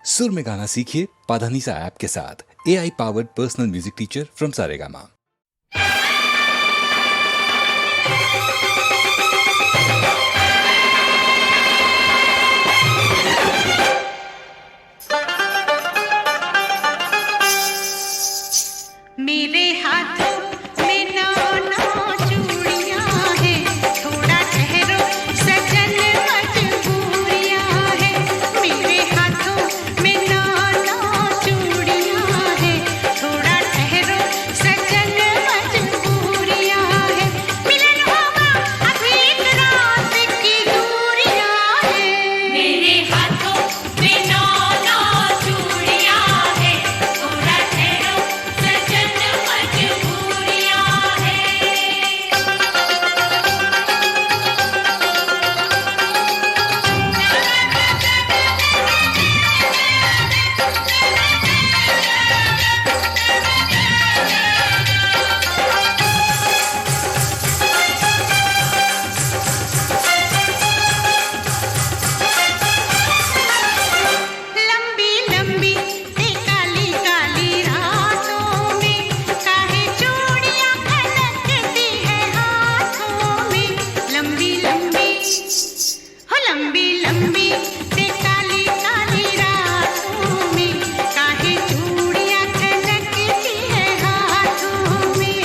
सुर में गाना सीखिए पाधानीसा ऐप के साथ। AI powered personal music teacher from Saregama. मेरे हाथों में नाना चूड़ियां हैं, थोड़ा ठहरो सजन मजबूरियां हैं। मेरे हाथों में नाना चूड़ियां हैं, थोड़ा ठहरो सजन मजबूरियां हैं। मिलन होगा अभी एक रात की दूरियां हैं। मेरे हाथों में नाना चूड़ियां हैं, थोड़ा ठहरो सजन मजबूरियां हैं। लंबी लंबी ते काली काली रातों में काहे चूड़ियां खनकती है हाथों में। लंबी लंबी हो लंबी लंबी ते काली काली रातों में काहे चूड़ियां खनकती है हाथों में।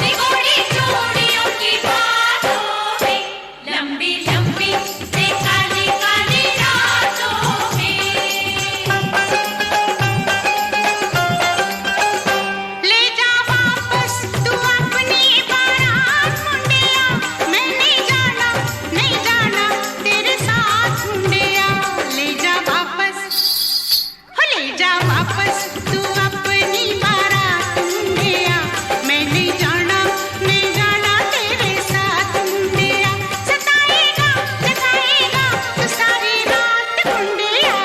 निगोड़ी चूड़ियों की बातों में, लंबी लंबी ते काली काली रातों में। ले जा वापस तू अपनी बारात मुंडिया, मैं नहीं जाना तेरे साथ मुंडिया। ले जा वापस हो ले जा वापस तू अपनी बारात मुंडिया, मैं नहीं जाना तेरे साथ मुंडिया। सताएगा तू सारी रात मुंडिया।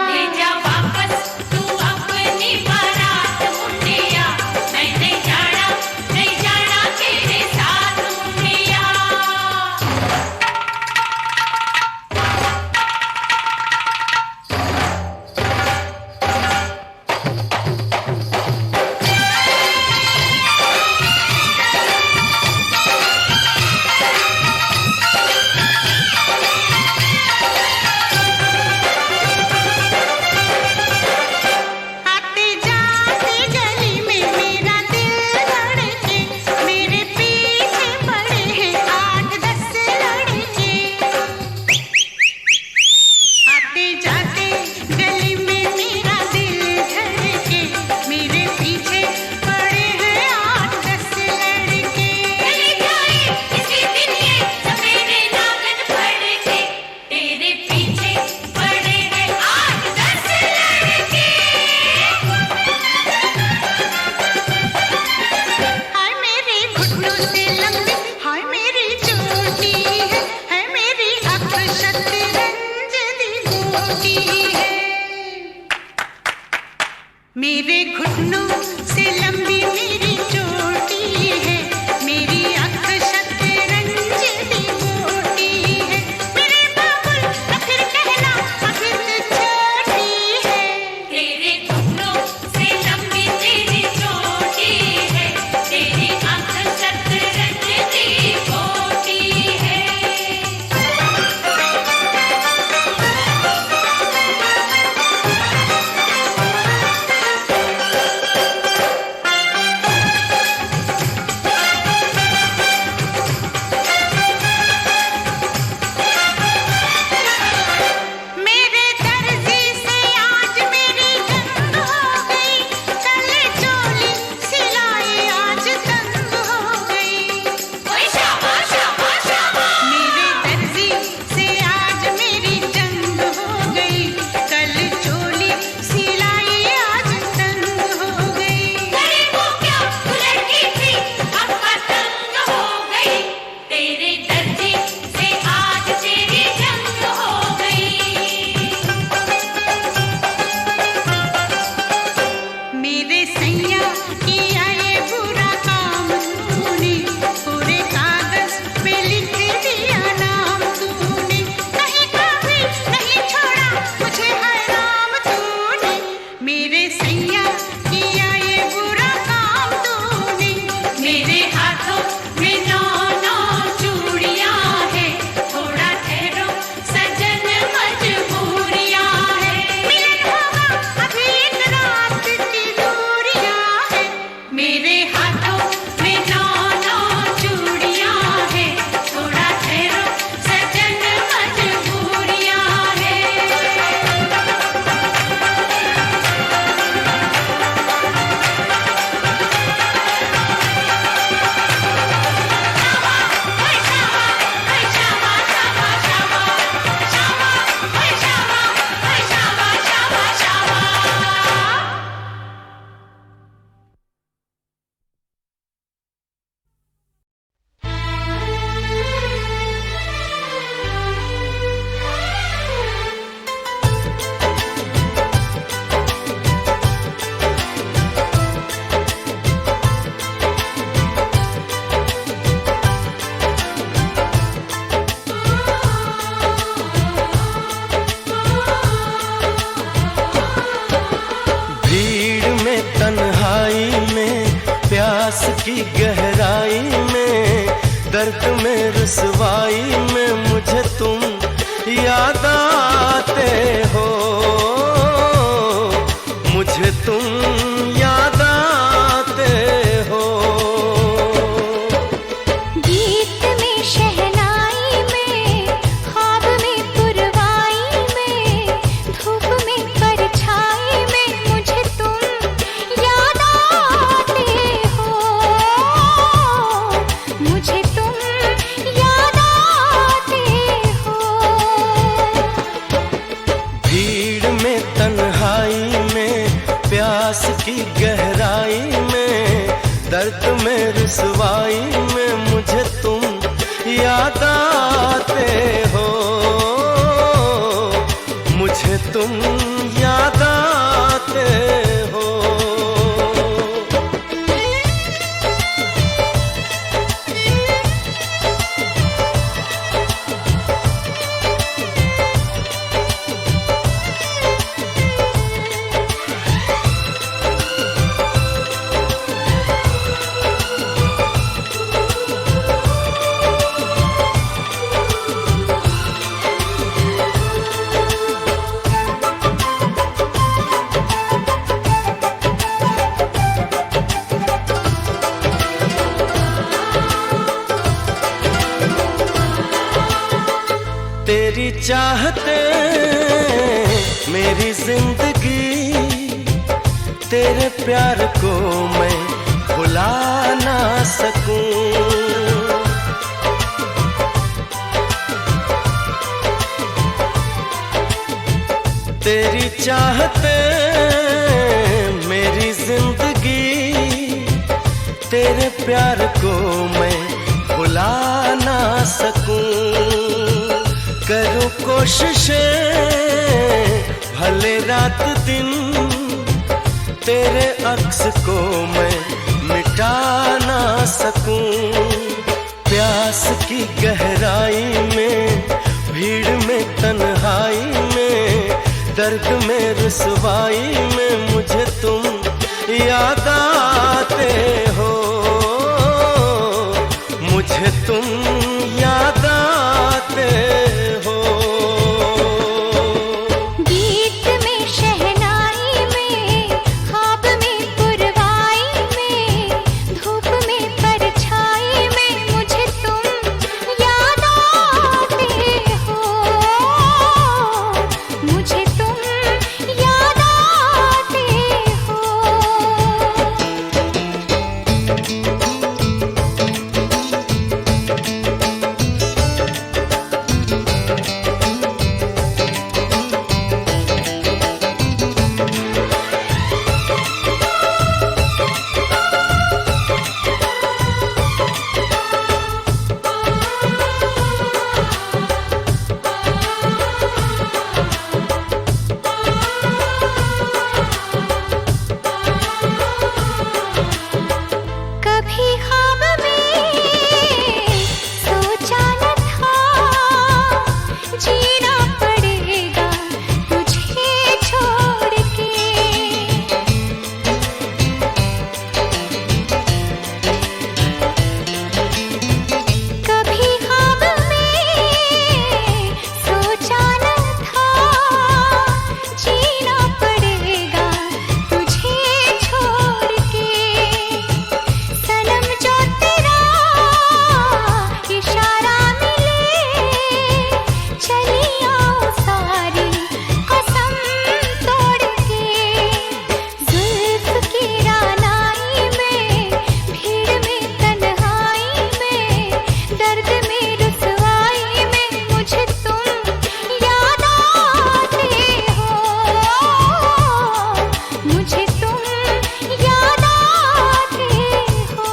ले जा वापस तू अपनी बारात मुंडिया, मैं नहीं जाना तेरे साथ मुंडिया। आते जाते गली में मेरा दिल धड़के, मेरे पीछे पड़े हैं 8-10 लड़के। आते जाते गली में मेरा दिल धड़के, मेरे पीछे पड़े हैं 8-10 लड़के। चली जाए किसी दिन ये सवेरे नागन फड़के, तेरे पीछे पड़े हैं 8-10 लड़के। हाय मेरे घुटनों से लंबी, हाय मेरी चोटी है मेरी अक्ल शतरंज दी गोटी है। मेरे घुटनों से लंबी मेरी चोटी है, मेरी अक्ल शतरंज दी गोटी है। मेरे बाबुल तो फिर कहना अभी तो छोटी है। तेरे घुटनों से लंबी तेरी चोटी है, तेरी अक्ल शतरंज दी गोटी है। दर्द में रुसवाई में मुझे तुम याद आते हो, मुझे तुम याद आते हो। गीत में शहनाई में, ख्वाब में पुरवाई में, धूप में परछाई में मुझे तुम याद आते हो, मुझे तुम याद आते हो। भीड़ में तन्हाई में, प्यास की गहराई में, दर्द में रुसवाई में मुझे तुम याद आते हो, मुझे तुम याद आते हो। तेरी चाहते मेरी जिंदगी, तेरे प्यार को मैं भुला ना सकूं। तेरी चाहते मेरी जिंदगी, तेरे प्यार को मैं भुला ना सकूं। करूं कोशिशें भले रात दिन, तेरे अक्स को मैं मिटा ना सकूं। प्यास की गहराई में, भीड़ में तन्हाई में, दर्द में रुसवाई में मुझे तुम याद आते हो, मुझे तुम याद आते हो। गीत में शहनाई में, ख्वाब में पुरवाई में, धूप में परछाई में मुझे तुम याद आते हो, मुझे तुम याद आते हो। कभी ख्वाब में सोचा न था, जीना पड़ेगा तुझे छोड़ के। कभी ख्वाब में सोचा न था, जीना पड़ेगा तुझे छोड़ के। सनम जो तेरा इशारा मिले, चली आओ सारी कसम तोड़ के। जुल्फ की रानाई में, भीड़ में तन्हाई में, दर्द में रुसवाई में मुझे तुम याद आते हो, मुझे तुम याद आते हो।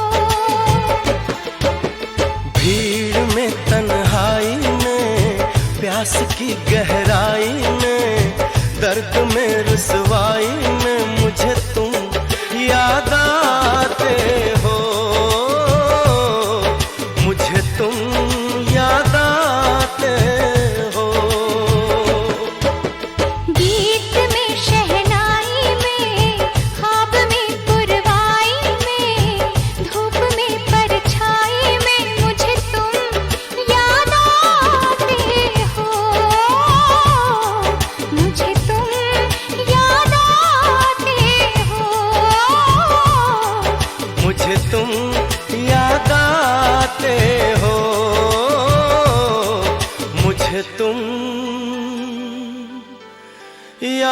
भीड़ में तन्हाई में, प्यास की गहराई में, दर्द में रुसवाई में मुझे तुम याद आते हो, मुझे तुम याद आते हो। गीत में शहनाई में, ख्वाब में पुरवाई में, धूप में परछाई में मुझे तुम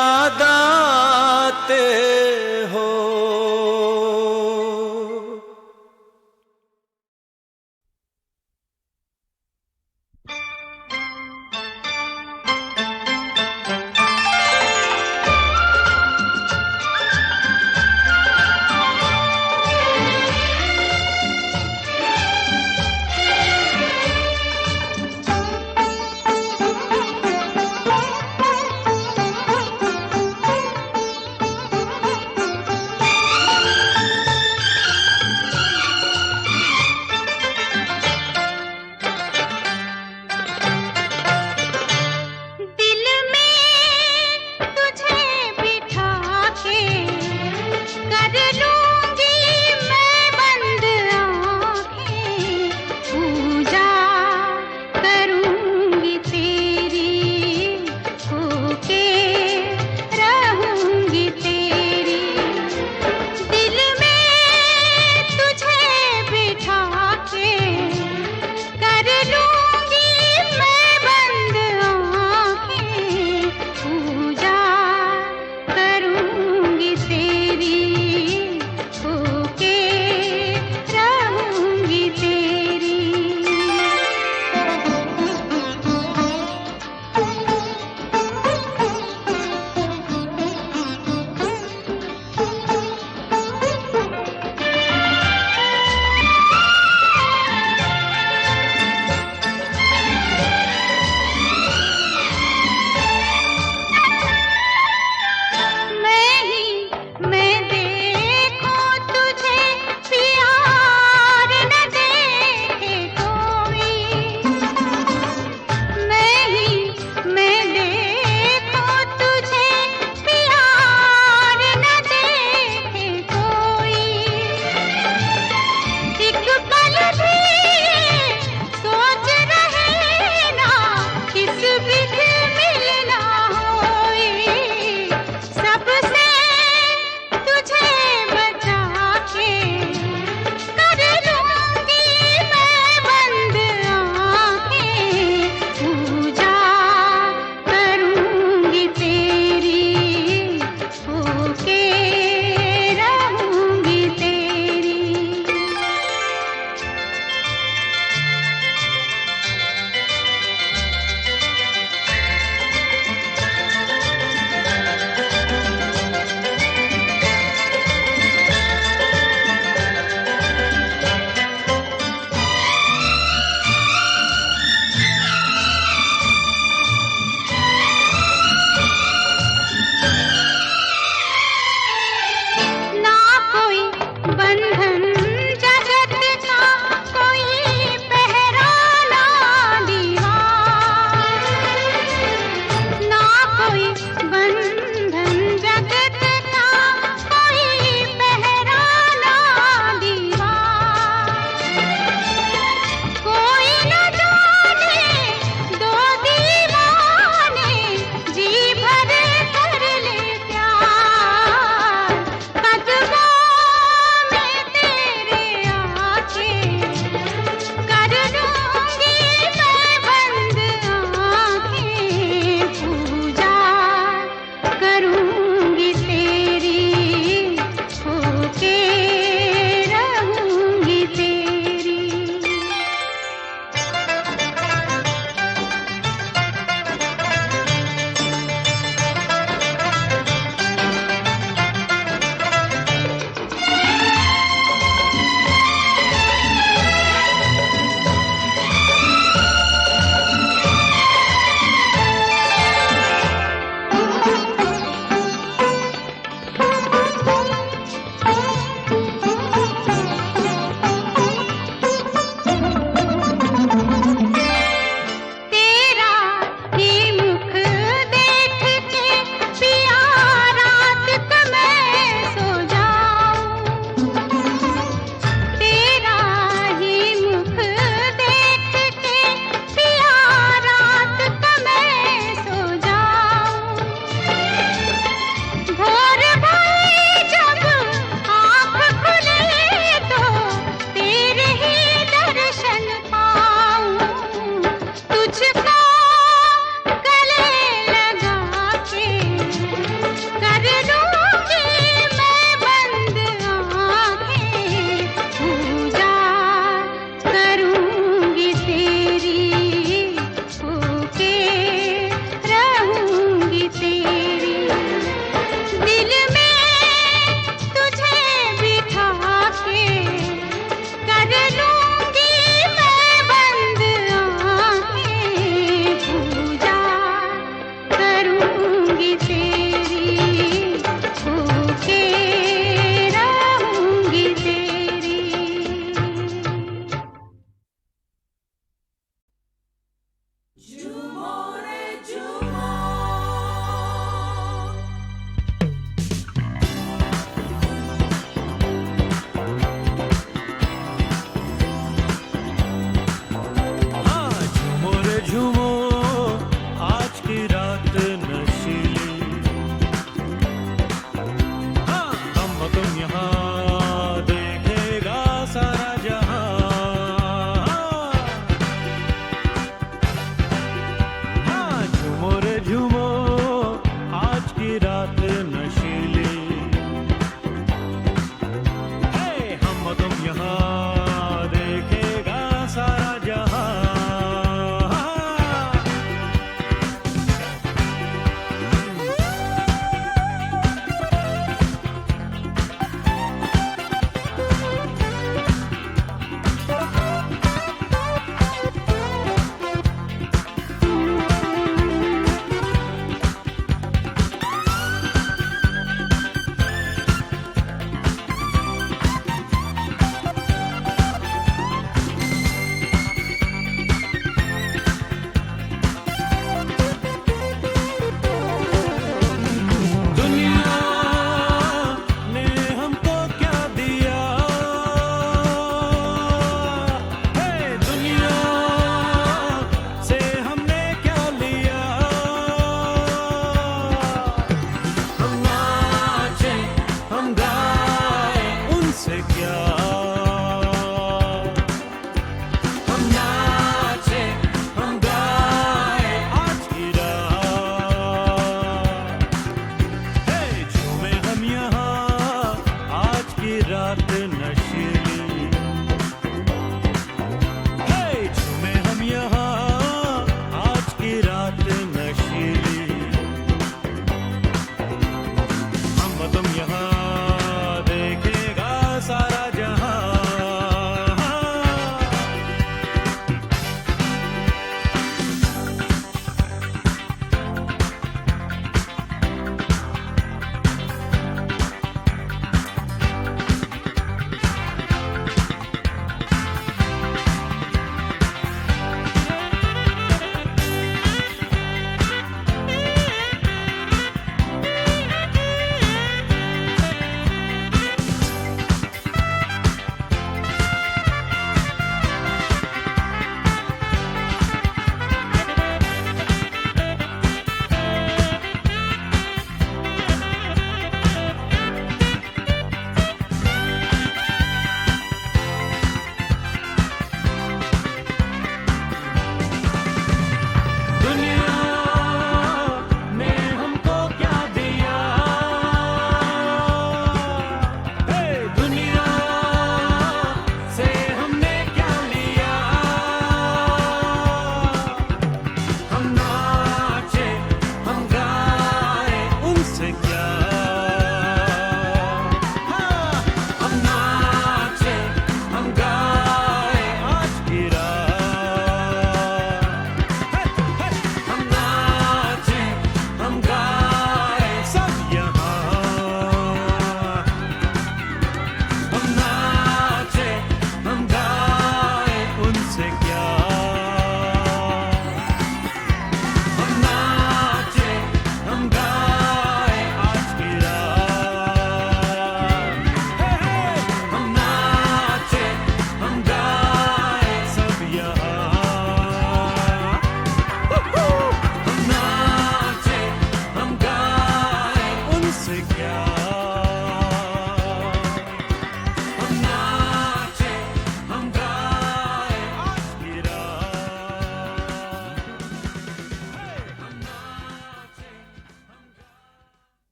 याद आते हो। दिल में तुझे बिठा के कर लूंगी मैं बंद आँखें, पूजा करूंगी तेरी, होके रहूंगी तेरी। दिल में तुझे बिठा के कर लूंगी मैं बंद आँखें, पूजा करूंगी तेरी, होके रहूंगी तेरी। मैं देखूं तुझे प्यार न देखे कोई, मैं देखूं तुझे प्यार न देखे कोई। एक पल भी सोच रहे ना किस बिन मिलना होई, सबसे तुझे बचा के कर लूंगी मैं बंद आँखें, पूजा करूंगी तेरी, होके रहूंगी तेरी। ना कोई बंधन जगत का, कोई पहराना दीवार, ना कोई बंधन जगत का, कोई पहराना दीवार। कोई न जाने दो दीवाने जी भर कर ले प्यार, कदमों में तेरे आके कर लूंगी मैं बंद आँखें, पूजा करूंगी तेरी, होके रहूंगी तेरी।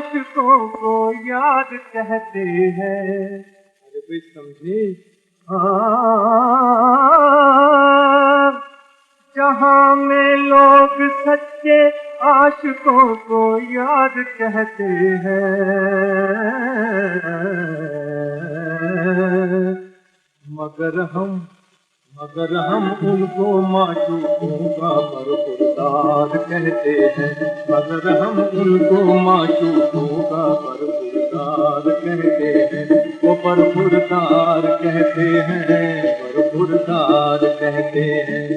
आशिकों को याद कहते हैं। अरे भाई समझे? हाँ, जहाँ में लोग सच्चे आशिकों को याद कहते हैं, मगर हम उनको माशूकों का बरखुरदार कहते हैं। मगर हम उनको माशूकों का बरखुरदार कहते हैं। वो बरखुरदार कहते हैं, बरखुरदार कहते हैं।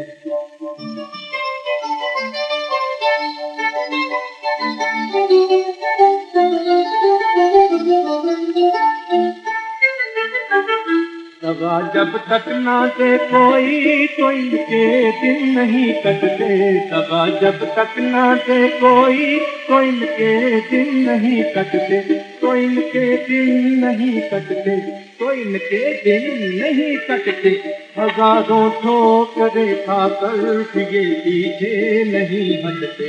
दगा जब तक ना दे कोई तो इनके दिन नहीं कटते। दगा जब तक ना दे कोई तो इनके दिन नहीं कटते। तो इनके दिन नहीं कटते। तो इनके दिन नहीं कटते। हजारों ठोकरें खाकर ये पीछे नहीं हटते।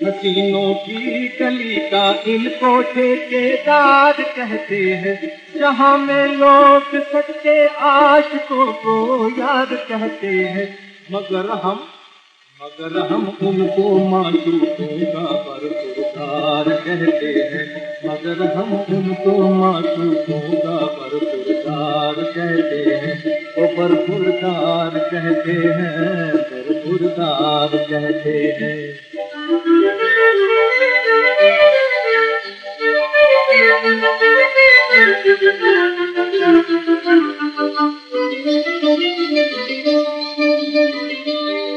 हसीनों की गली का इनको ठेकेदार कहते हैं। जहाँ में लोग सच्चे आशिकों को याद कहते हैं। मगर हम उनको माशूकों का बरखुरदार कहते हैं। मगर हम उनको माशूकों का बरखुरदार कहते हैं। वो बरखुरदार कहते हैं, बरखुरदार कहते हैं।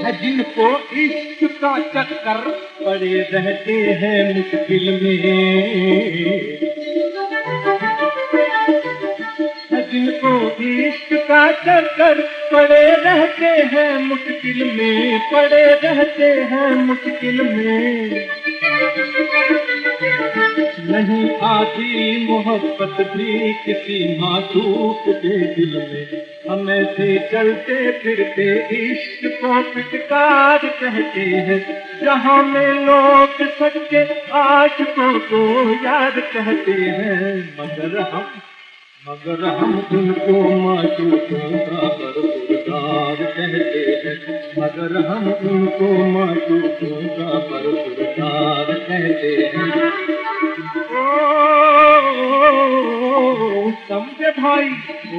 है जिनको इश्क का चक्कर पड़े रहते हैं मुश्किल में। है जिनको इश्क का चक्कर पड़े रहते हैं मुश्किल में, पड़े रहते हैं मुश्किल में। नहीं आती मोहब्बत भी किसी मासूक के दिल में। हमें से चलते फिरते इश्क को फिटकार कहते हैं। जहाँ में लोग सच्चे आशिकों को याद कहते हैं। मगर हम उनको माशूकों का बरखुरदार कहते हैं। मगर हम उनको माशूकों का बरखुरदार कहते हैं। ओ समझे भाई? ओ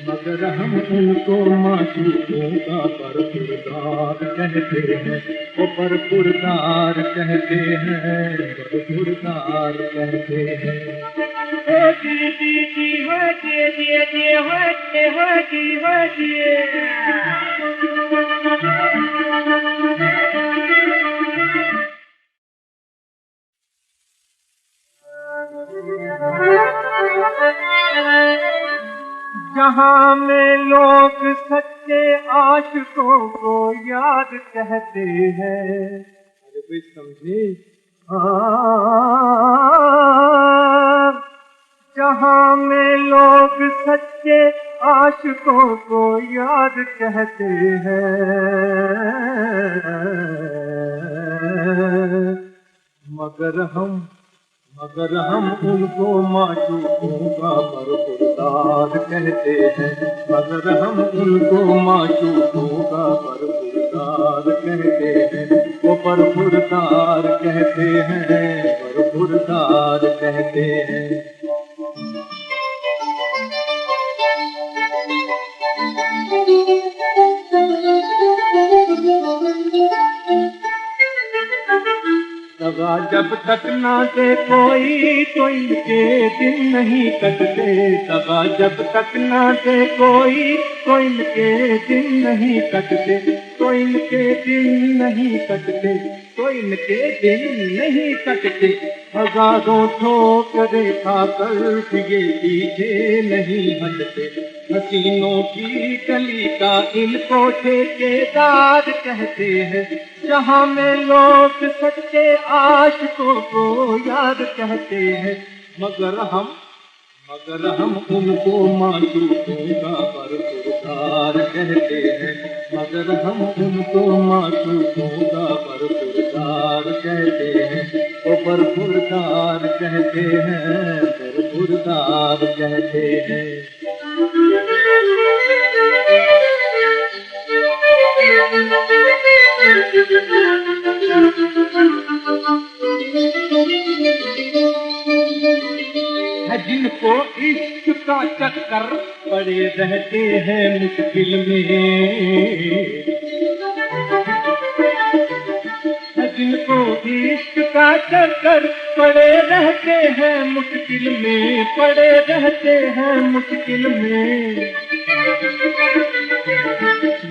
मगर हम उनको माशूकों का बरखुरदार कहते हैं। वो बरखुरदार कहते हैं, बरखुरदार कहते हैं। हो जी जी जी हो जी जी जी हो जी हो जी हो जी। जहाँ में लोग सच्चे आशिकों को याद कहते हैं। अरे भाई समझे? हाँ, जहाँ में लोग सच्चे आशिकों को याद कहते हैं। मगर हम उनको माशूकों का बरखुरदार कहते हैं। मगर हम उनको माशूकों का बरखुरदार कहते हैं। वो बरखुरदार कहते हैं, बरखुरदार कहते हैं। दगा जब तक ना दे कोई तो इनके दिन नहीं कटते। दगा जब तक ना दे कोई तो इनके दिन नहीं कटते। तो इनके दिन नहीं कटते। तो इनके दिन नहीं कटते। हजारों ठोकरें खाकर ये पीछे नहीं हटते। हसीनों की गली का इनको ठेकेदार कहते हैं। जहाँ में लोग सच्चे आशिकों को याद कहते हैं। मगर हम उनको माशूकों का बरखुरदार कहते हैं। मगर हम उनको माशूकों का भरपूरदार कहते हैं, ओ भरपूरदार कहते हैं, भरपूरदार कहते हैं। है जिनको इश्क का चक्कर पड़े रहते हैं मुश्किल में, है जिनको इश्क का चक्कर पड़े रहते हैं मुश्किल में, पड़े रहते हैं मुश्किल में।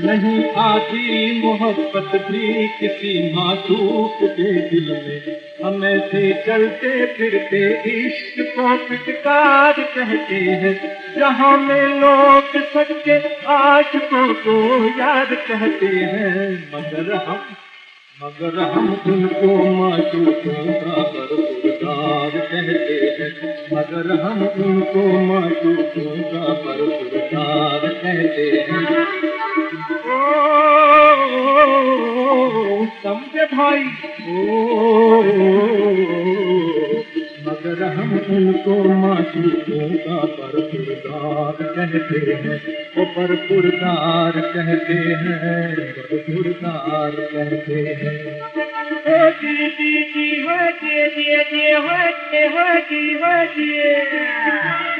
नहीं आती मोहब्बत भी किसी मासूक के दिल में, हम ऐसे चलते फिरते इश्क को फिटकार कहते हैं। जहाँ में लोग सच्चे आशिकों को याद कहते हैं, मगर हम उनको मासूकों का भरपूरदार कहते हैं, मगर हम उनको मासूकों का भरपूरदार कहते हैं। ओ समझे भाई, ओ मगर हम उनको मासूकों का भरपूरदार कहते हैं, वो भरपूरदार कहते हैं, भरपूरदार कहते हैं। ओ जी जी जी हो जी जी जी हो जी हो जी हो जी।